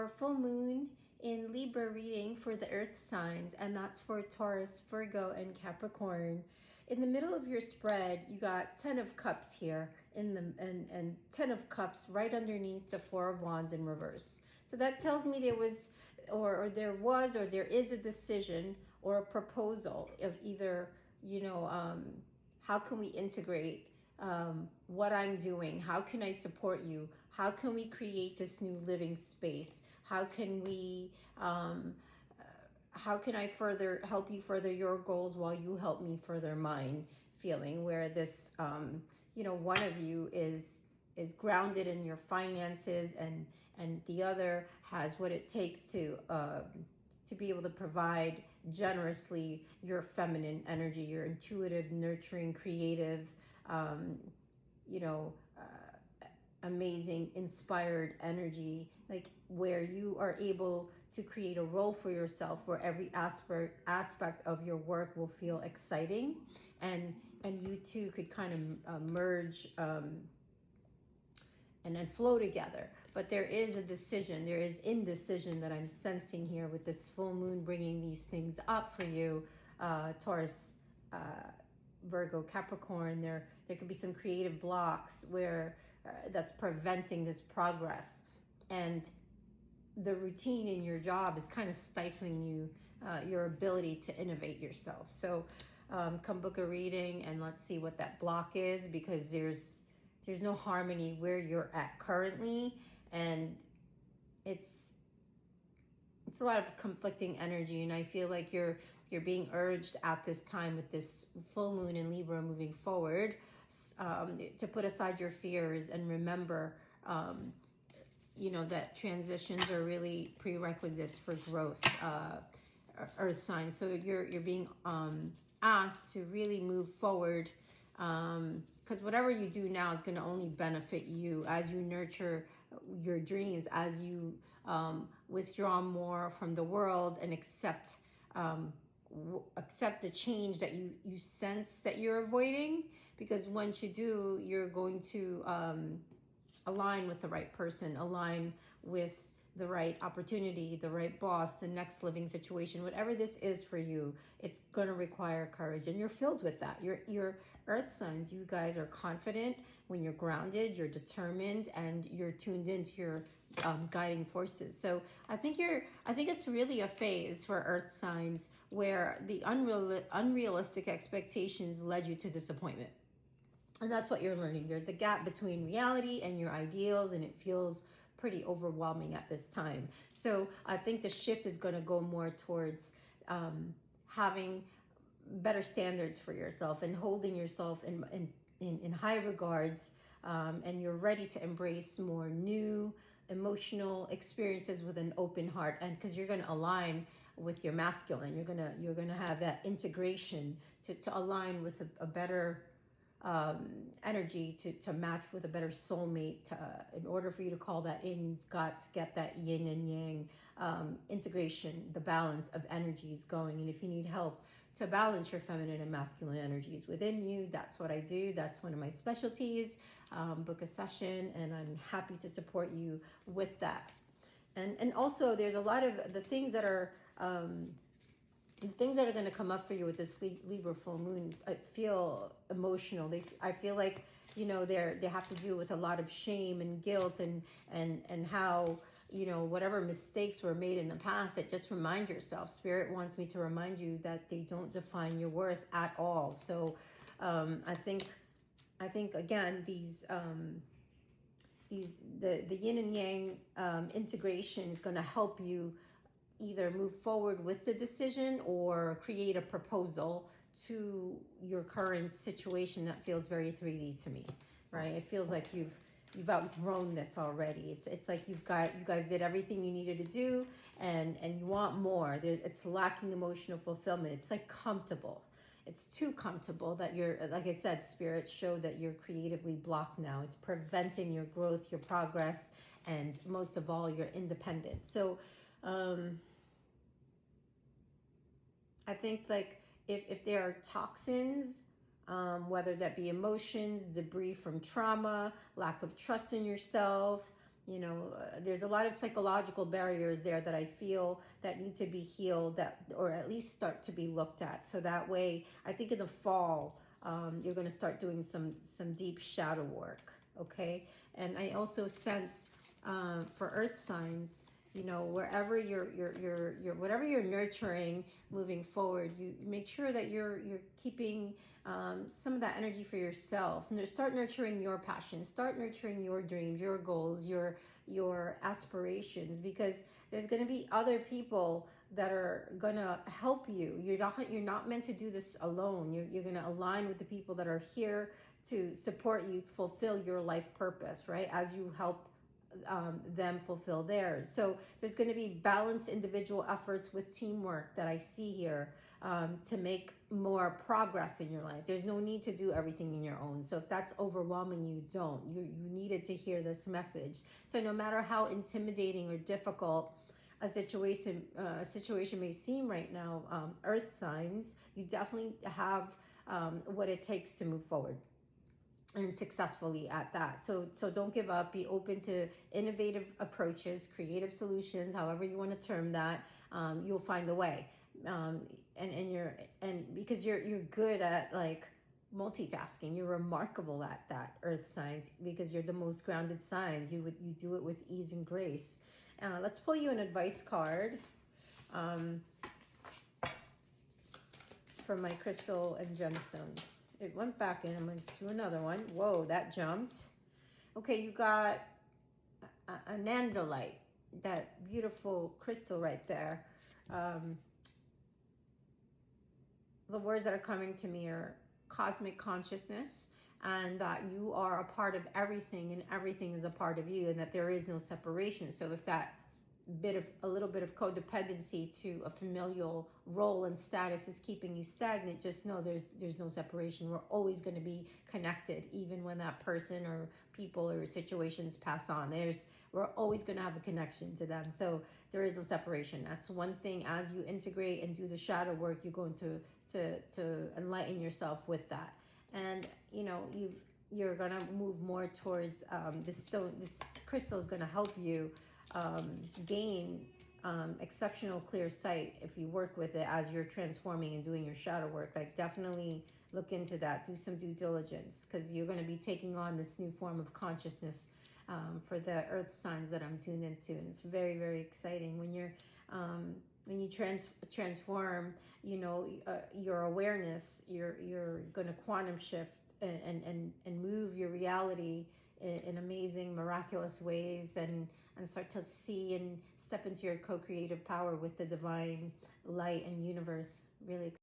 your full moon in Libra reading for the earth signs, and that's for Taurus, Virgo, and Capricorn. In the middle of your spread, you got 10 of Cups here and 10 of Cups right underneath the Four of Wands in reverse. So that tells me there was or there is a decision or a proposal of either, how can we integrate what I'm doing? How can I support you? How can we create this new living space? How can we, how can I help you further your goals while you help me further mine? Feeling where this, one of you is grounded in your finances and the other has what it takes to be able to provide generously your feminine energy, your intuitive, nurturing, creative, amazing, inspired energy, like where you are able to create a role for yourself where every aspect of your work will feel exciting, and you two could kind of merge and then flow together. But there is a decision, there is indecision that I'm sensing here with this full moon bringing these things up for you, Taurus, Virgo, Capricorn. There could be some creative blocks where that's preventing this progress, and the routine in your job is kind of stifling you, your ability to innovate yourself. So come book a reading and let's see what that block is, because there's no harmony where you're at currently, and it's a lot of conflicting energy, and I feel like you're being urged at this time with this full moon in Libra moving forward, to put aside your fears and remember, that transitions are really prerequisites for growth, earth signs. So you're being asked to really move forward, because whatever you do now is going to only benefit you as you nurture your dreams, as you withdraw more from the world and accept the change that you sense that you're avoiding. Because once you do, you're going to align with the right person, align with the right opportunity, the right boss, the next living situation, whatever this is for you. It's going to require courage, and you're filled with that. Your earth signs, you guys are confident when you're grounded, you're determined, and you're tuned into your guiding forces. So I think it's really a phase for earth signs where the unrealistic expectations led you to disappointment. And that's what you're learning. There's a gap between reality and your ideals, and it feels pretty overwhelming at this time. So I think the shift is going to go more towards having better standards for yourself and holding yourself in high regards, and you're ready to embrace more new emotional experiences with an open heart, and because you're going to align with your masculine, you're going to have that integration to align with a better energy to match with a better soulmate. In order for you to call that in, you've got to get that yin and yang integration, the balance of energies going. And if you need help to balance your feminine and masculine energies within you, that's what I do. That's one of my specialties. Book a session, and I'm happy to support you with that. And also, there's a lot of the things that are going to come up for you with this Libra full moon. I feel emotional. I feel like, they have to do with a lot of shame and guilt and how, whatever mistakes were made in the past, that just remind yourself. Spirit wants me to remind you that they don't define your worth at all. So I think again, the yin and yang integration is going to help you either move forward with the decision or create a proposal to your current situation that feels very 3D to me, right? It feels like you've outgrown this already. It's like you guys did everything you needed to do, and you want more. It's lacking emotional fulfillment. It's like comfortable. It's too comfortable that you're, like I said, Spirit showed that you're creatively blocked now. It's preventing your growth, your progress, and most of all, your independence. So I think like if there are toxins, whether that be emotions, debris from trauma, lack of trust in yourself, There's a lot of psychological barriers there that I feel that need to be healed, that, or at least start to be looked at. So that way, I think in the fall, you're going to start doing some deep shadow work. Okay. And I also sense for earth signs, wherever you're whatever you're nurturing moving forward, you make sure that you're keeping some of that energy for yourself. And start nurturing your passions, start nurturing your dreams, your goals, your aspirations, because there's going to be other people that are going to help you. You're not meant to do this alone. You're going to align with the people that are here to support you fulfill your life purpose, right? As you help them fulfill theirs. So there's going to be balanced individual efforts with teamwork that I see here, to make more progress in your life. There's no need to do everything in your own. So if that's overwhelming, you don't. You needed to hear this message. So no matter how intimidating or difficult a situation may seem right now, earth signs, you definitely have what it takes to move forward, and successfully at that. So don't give up. Be open to innovative approaches, creative solutions, however you want to term that. You'll find a way. And because you're good at like multitasking, you're remarkable at that, earth signs, because you're the most grounded signs. You do it with ease and grace. Let's pull you an advice card from my crystal and gemstones. It went back in. I'm going to do another one. Whoa, that jumped. Okay, you got a nandolite, that beautiful crystal right there. The words that are coming to me are cosmic consciousness, and that you are a part of everything, and everything is a part of you, and that there is no separation. So if that a little bit of codependency to a familial role and status is keeping you stagnant, just know there's no separation. We're always going to be connected, even when that person or people or situations pass on. We're always going to have a connection to them. So there is no separation. That's one thing. As you integrate and do the shadow work, you're going to enlighten yourself with that. And you're going to move more towards this stone. This crystal is going to help you gain exceptional clear sight if you work with it as you're transforming and doing your shadow work. Like, definitely look into that. Do some due diligence, because you're going to be taking on this new form of consciousness for the earth signs that I'm tuned into. And it's very, very exciting when you transform your awareness. You're going to quantum shift and move your reality in amazing, miraculous ways, and start to see and step into your co-creative power with the divine light and universe. Really exciting.